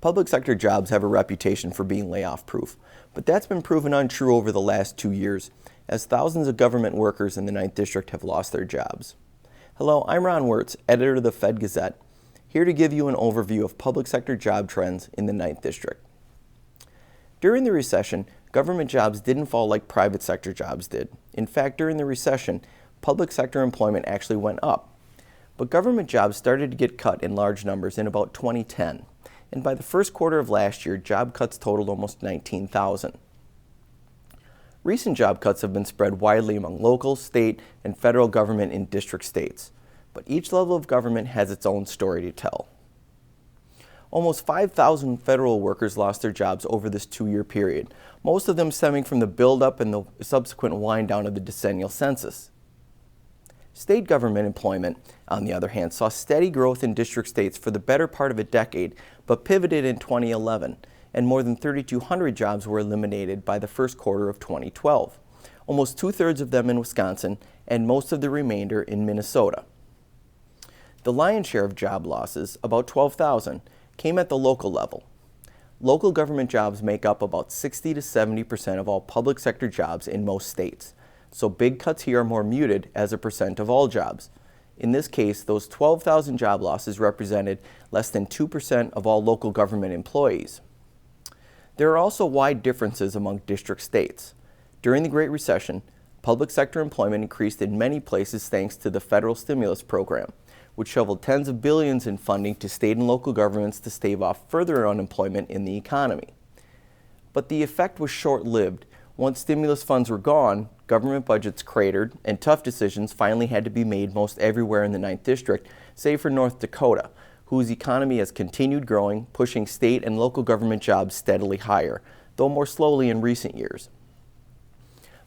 Public sector jobs have a reputation for being layoff-proof, but that's been proven untrue over the last 2 years, as thousands of government workers in the 9th District have lost their jobs. Hello, I'm Ron Wirtz, editor of the Fed Gazette, here to give you an overview of public sector job trends in the 9th District. During the recession, government jobs didn't fall like private sector jobs did. In fact, during the recession, public sector employment actually went up. But government jobs started to get cut in large numbers in about 2010. And by the first quarter of last year, job cuts totaled almost 19,000. Recent job cuts have been spread widely among local, state, and federal government in district states. But each level of government has its own story to tell. Almost 5,000 federal workers lost their jobs over this 2-year period, most of them stemming from the buildup and the subsequent wind down of the decennial census. State government employment, on the other hand, saw steady growth in district states for the better part of a decade, but pivoted in 2011, and more than 3,200 jobs were eliminated by the first quarter of 2012, almost 2/3 of them in Wisconsin, and most of the remainder in Minnesota. The lion's share of job losses, about 12,000, came at the local level. Local government jobs make up about 60 to 70% of all public sector jobs in most states. So big cuts here are more muted as a percent of all jobs. In this case, those 12,000 job losses represented less than 2% of all local government employees. There are also wide differences among district states. During the Great Recession, public sector employment increased in many places thanks to the federal stimulus program, which shoveled tens of billions in funding to state and local governments to stave off further unemployment in the economy. But the effect was short-lived. Once stimulus funds were gone, government budgets cratered, and tough decisions finally had to be made most everywhere in the 9th District, save for North Dakota, whose economy has continued growing, pushing state and local government jobs steadily higher, though more slowly in recent years.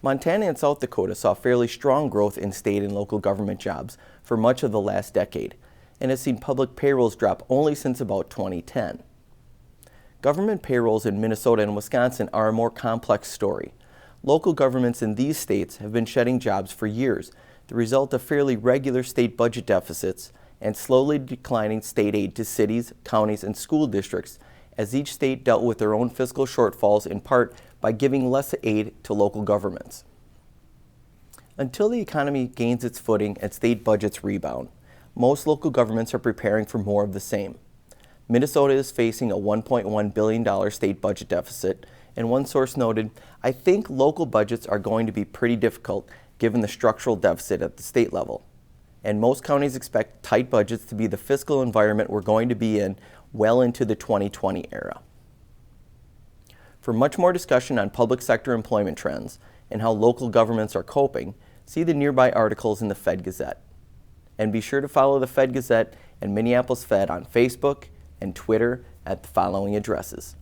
Montana and South Dakota saw fairly strong growth in state and local government jobs for much of the last decade, and has seen public payrolls drop only since about 2010. Government payrolls in Minnesota and Wisconsin are a more complex story. Local governments in these states have been shedding jobs for years, the result of fairly regular state budget deficits and slowly declining state aid to cities, counties, and school districts, as each state dealt with their own fiscal shortfalls in part by giving less aid to local governments. Until the economy gains its footing and state budgets rebound, most local governments are preparing for more of the same. Minnesota is facing a $1.1 billion state budget deficit, and one source noted, "I think local budgets are going to be pretty difficult given the structural deficit at the state level." And most counties expect tight budgets to be the fiscal environment we're going to be in well into the 2020 era. For much more discussion on public sector employment trends and how local governments are coping, see the nearby articles in the Fed Gazette. And be sure to follow the Fed Gazette and Minneapolis Fed on Facebook and Twitter at the following addresses.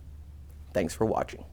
Thanks for watching.